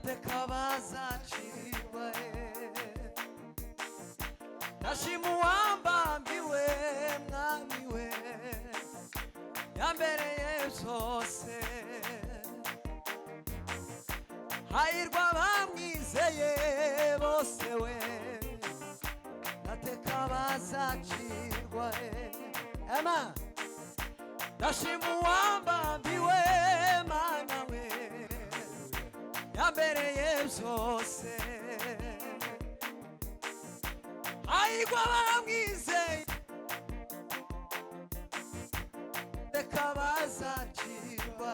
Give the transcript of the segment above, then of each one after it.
natekabaza chirwa nashimuwamba mbiwe mwamiwe yambereye zose hahirwa bamwizeye bose we natekabaza chirwa ema nashimuwamba mbiwe mana we yambereye zose hahirwa bamwizeye natekabaza chirwa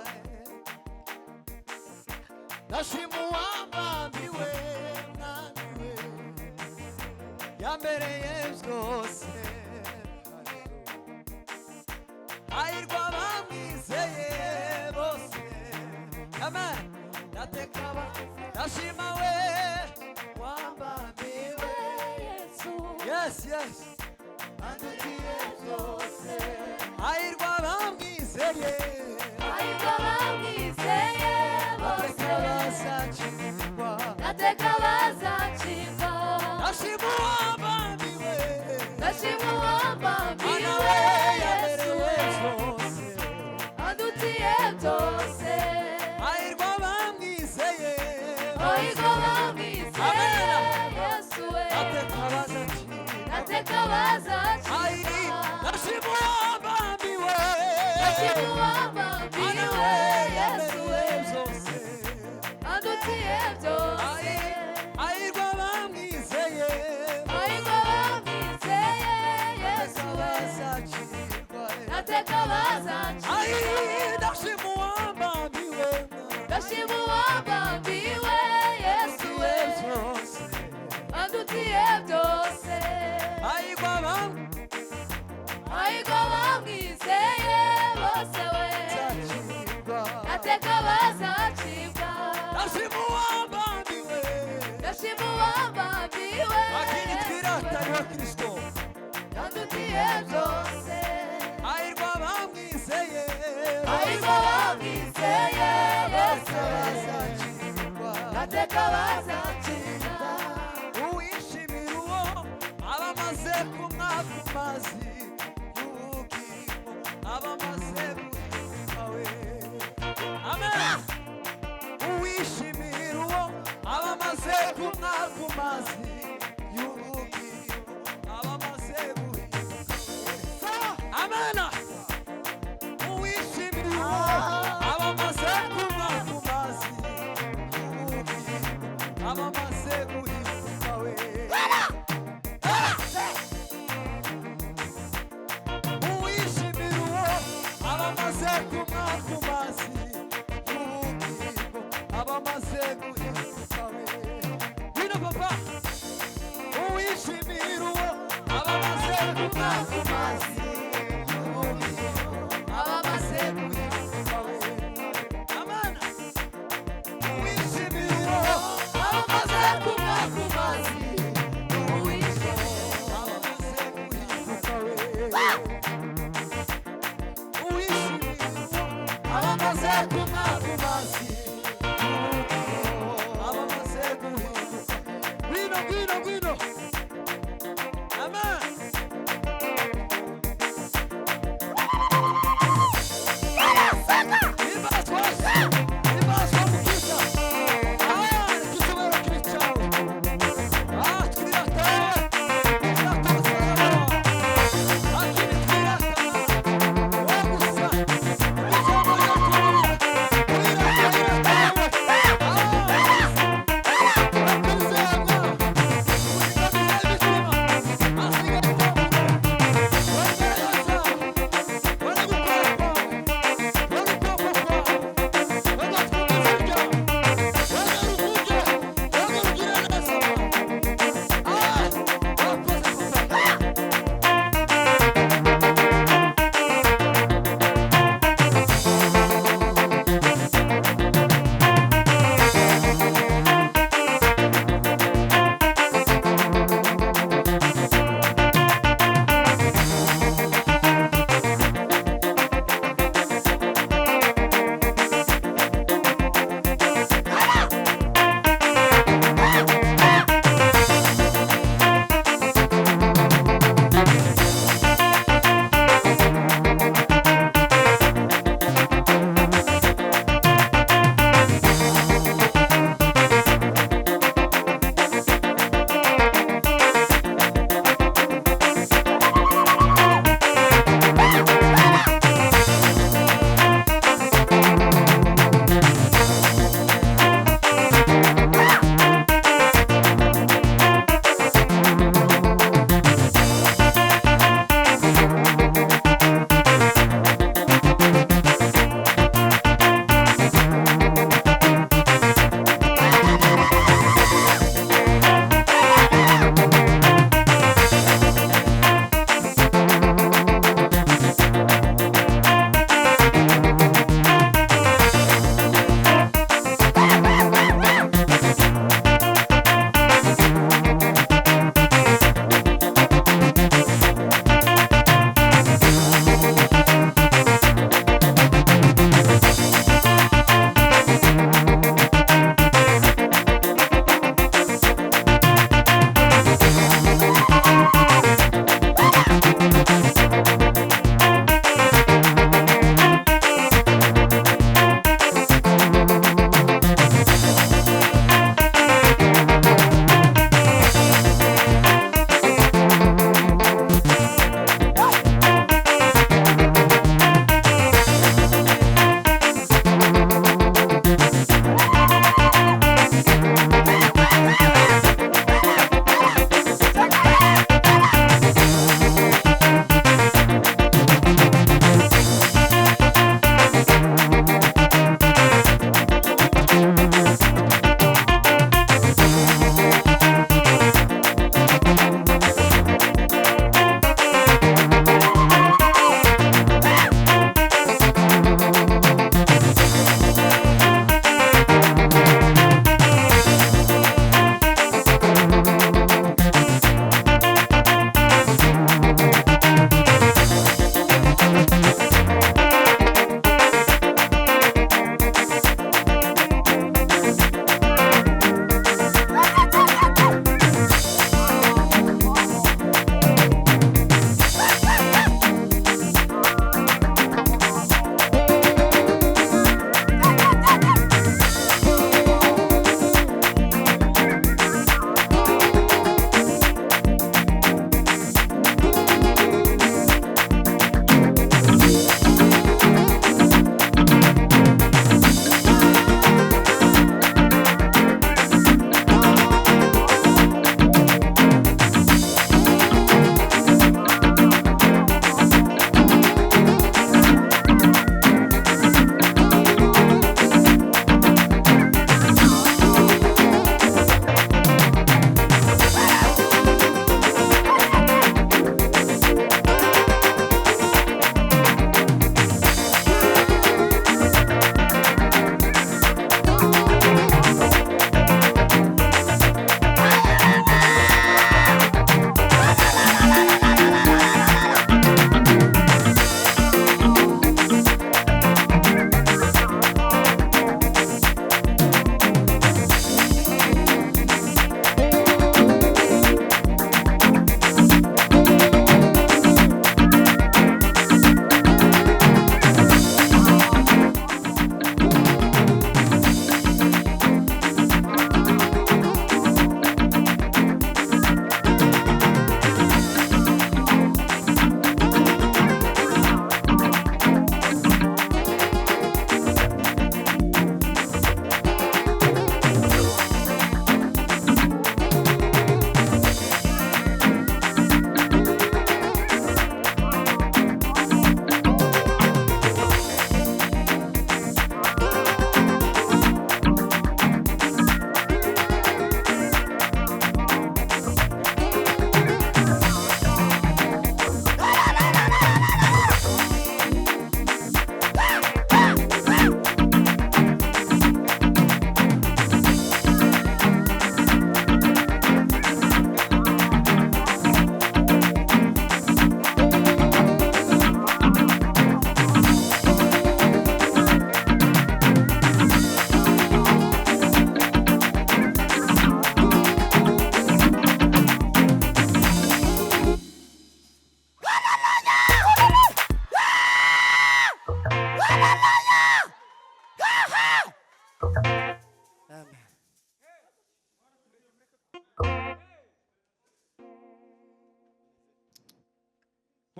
nashimuwamba mbiwe mana we yambereye zose hahirwa bamwizeye bose amen natekaba nashima we wambambiwe yes yes andutiye zose hahirwa bamwizeye bose natekabaza chirwa nashima wambambiwe yambereye zose andutiye zose hahirwa bamwizeye Yesu we natekabaza chirwa nashimuwambambiwe Yesu we andutiye zose hahirwa bamwizeye Yesu we natekabaza nashimuwambambiwe nashimuwambambiwe Yesu we andutiye byose hahirwa bamwizeye bose we natekabaza chirwa nashimuwambambiwe lakini twiratani wa Kristo andutiye byose hahirwa bamwizeye bose we natekabaza chirwa uwishimira uwo abamaze kumwaka amazi y'ubugingo abamaze guhinduka we amen uwishimira uwo abamaze kumwaka amazi y'ubugingo abamaze guhinduka amen uwishimira uwo abamaze kumwaka amazi y'ubugingo abamaze guhinduka we uwishimira uwo abamaze kumwaka amazi y'ubugingo abamaze guhinduka we bino papa uwishimira uwo abamaze kumwaka amazi y'ubugingo abamaze guhinduka we amana uwishimira uwo abamaze kumwaka amazi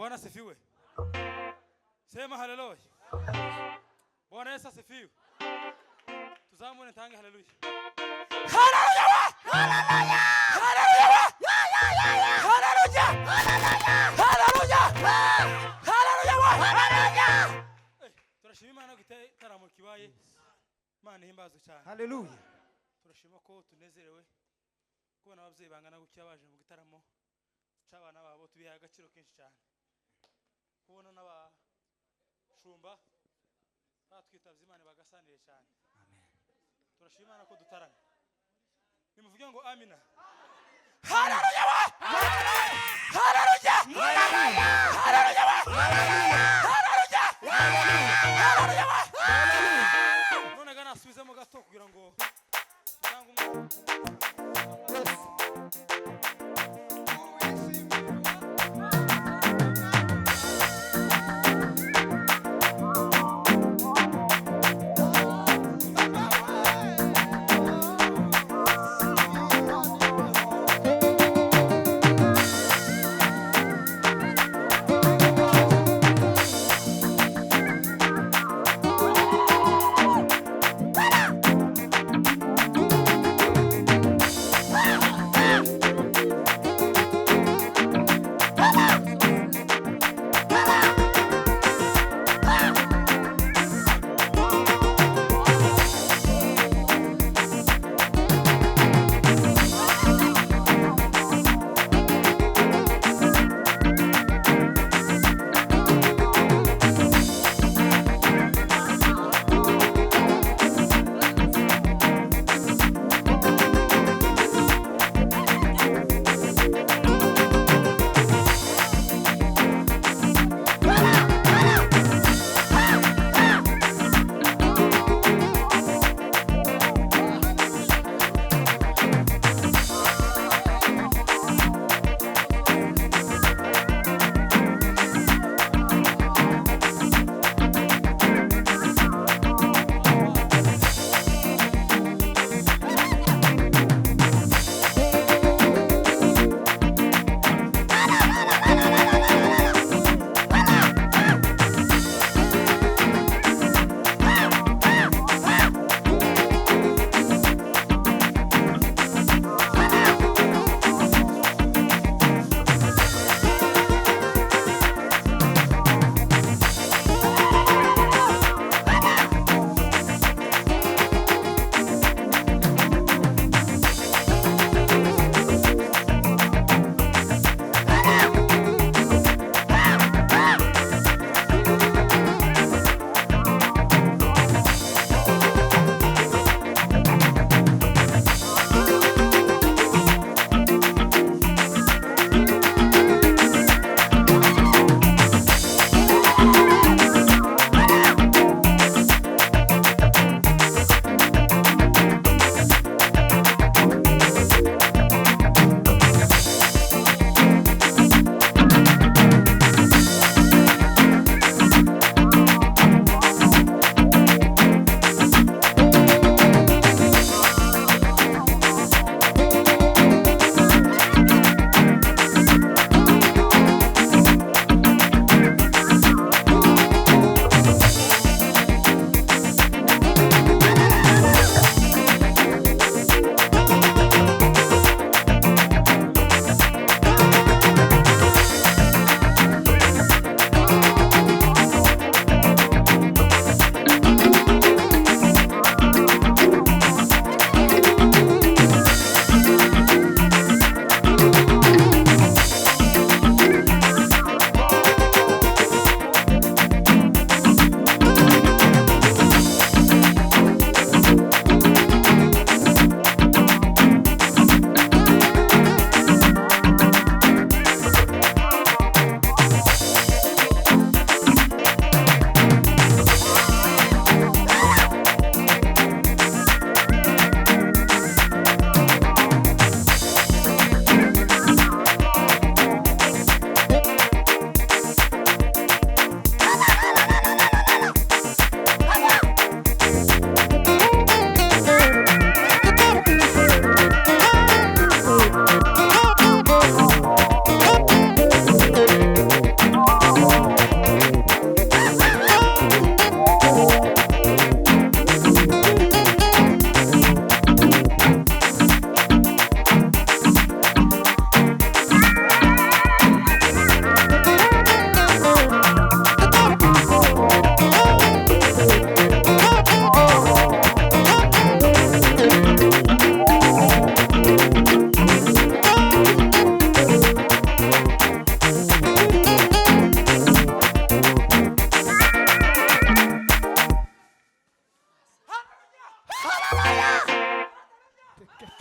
Bwana asifiwe. Sema haleluya. Bwana Yesu asifiwe. Tuzamune ntange haleluya. Haleluya! Haleluya! Haleluya! Haleluya! Haleluya! Haleluya! Turashima Imana gitaramo kibaye. Imana ihimbazo cyane. Haleluya. Turashima ko tunezerewe kubona ababyeyi bangana gutya baje mu gitaramo cy'abana babo tubiha agaciro kenshi cyane. Kubona n'abashumba batwitavye Imana bagasanire cyane. Amen. Turashima Imana ko dutarana. Nimuvuge ngo amina. Haleluya! Haleluya! Haleluya! Haleluya! Haleluya! None gana asubizemo gato kugira ngo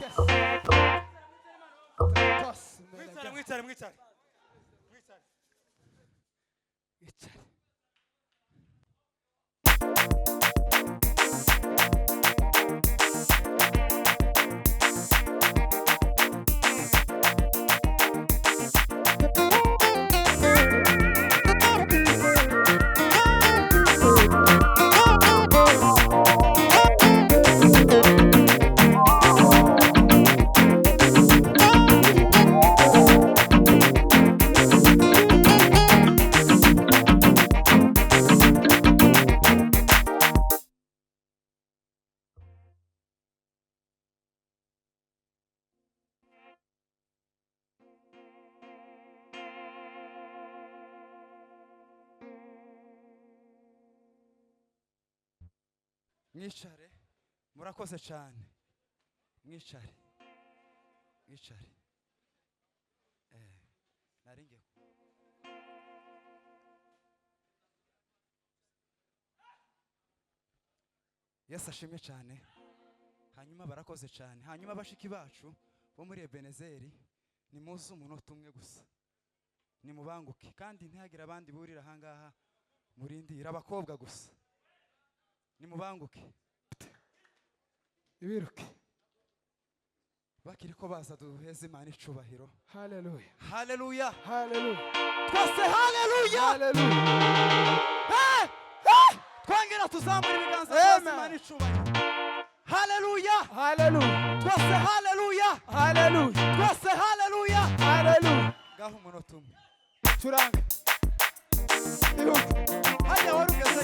Mwicare. Mwicare, murakoze cyane. Mwicare. Naringe. Yesu ashimwe cyane. Hanyuma barakoze cyane. Hanyuma bashiki bacu bo muri Ebenezer ni muzi umunota umwe gusa. Ni mubanguke kandi ntihagira abandi burira hangaha murindira abakobwa gusa. Ni mubanguke. Ibiruke. Bakiri ko baza duheze Imana icubahiro. Hallelujah. Hallelujah. Hallelujah. Twase hallelujah. Hallelujah. Twongera tuzamura ibiganza twese Imana icubahiro. Hallelujah. Hallelujah. Twase hallelujah. Hallelujah. Twase hallelujah. Hallelujah. Gaho umunota umwe. Turanga. Ibiruke. Hajya wari ugeze.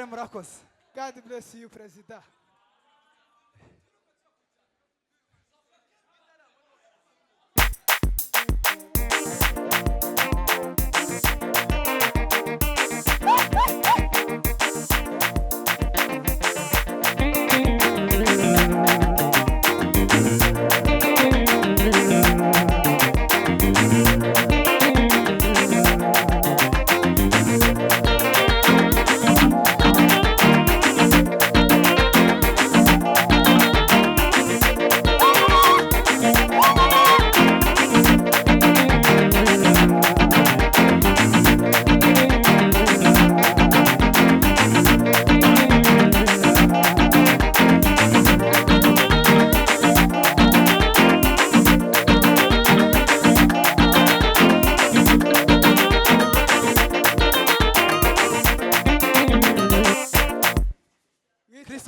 Murakoze. God bless you, President.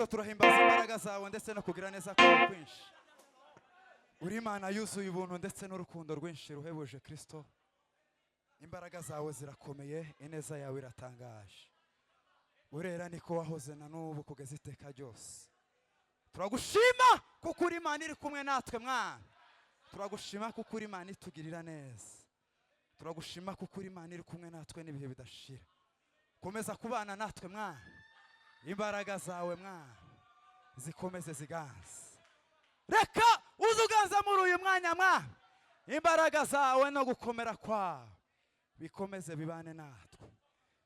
Turahimbaza imbaraga zawe ndetse no kugira neza kwawe kwinshi. Uri Imana yuzuye ubuntu ndetse n'urukundo rwinshi ruhebuje Kristo. Imbaraga zawe zirakomeye, ineza yawe iratangaje. Urera niko wahoze na n'ubu kugeza iteka ryose. Turagushima kuko uri Imana iri kumwe natwe mwana. Turagushima kuko uri Imana itugirira neza. Turagushima kuko uri Imana iri kumwe natwe n'ibihe bidashira. Komeza kubana natwe mwana. Imbaraga zawe mwana zikomeze ziganze. reka uze uganza muri uyu mwanya mwa imbaraga zawe no gukomera kwawe bikomeze bibane natwe.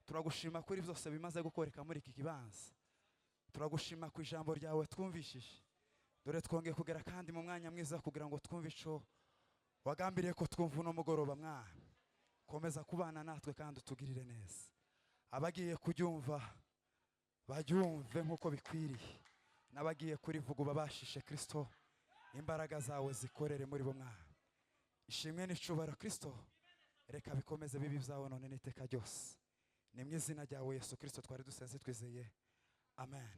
Turagushima kuri byose bimaze gukoreka muri iki kibanza. Turagushima ku ijambo ryawe twumvishije. Dore twongeye kugera kandi mu mwanya mwiza kugira ngo twumve ico wagambiriye ko twumva uno mugoroba mwana. Komeza kubana natwe kandi utugirire neza. Abagiye kubyumva babyumve nkuko bikwiriye. Nabagiye kurivuga babashishe Kristo. Imbaraga zawe zikorere muri bo mwana. Ishimwe n'icubahiro Kristo. Reka bikomeze bibi byawe none n'iteka ryose. Ni mu izina ryawe Yesu Kristo twari dusenze twizeye. Amen.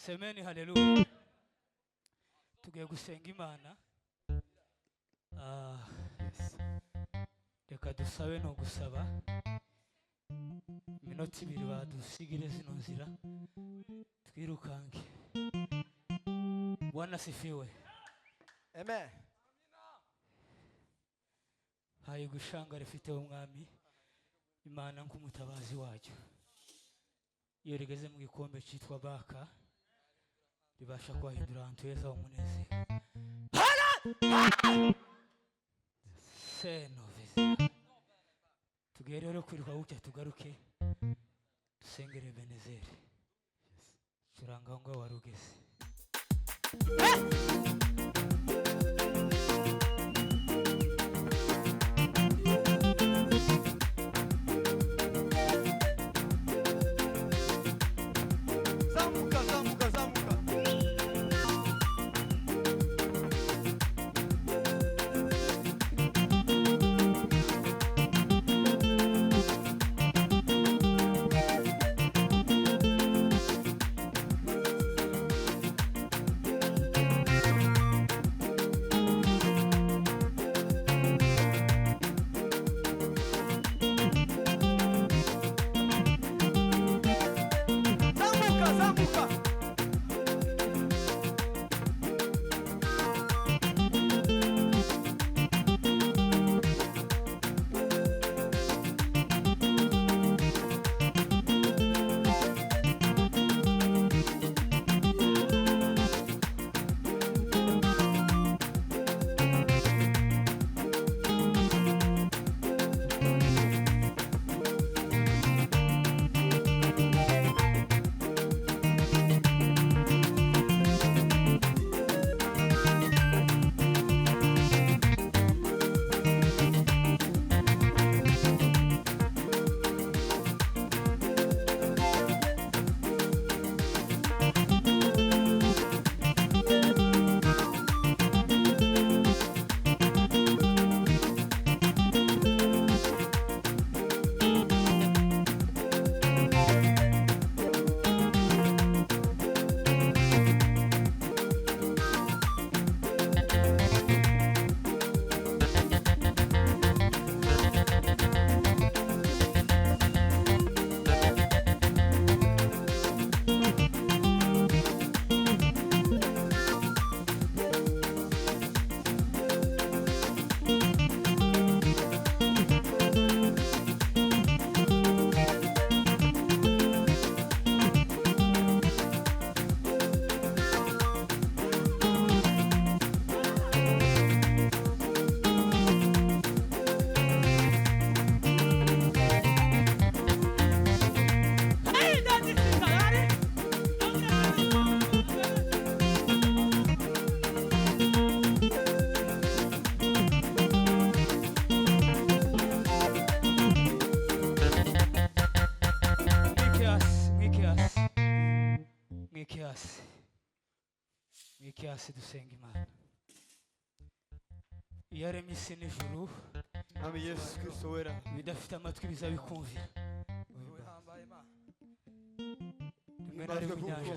semeni haleluya tugiye gusenga imana reka dusabe no gusaba iminota 2 badusigire zino nzira twirukange Bwana sifiwe Amen. hayi gushanga rifite umwami imana nk'umutabazi wacyo iyo rigeze mu gikombe cyitwa baka ribasha kwahindura ahantu heza umunezero senovisi tugiye rero kwiruka gutya tugaruke dusengere Ebenezer turanga aho ngaho warugeze Mikiasi dusenga imana yaremye isi n'ijuru Ami Yesu Kristo wera bidafite amatwi bizabikumvira rimwe na rimwe inyanja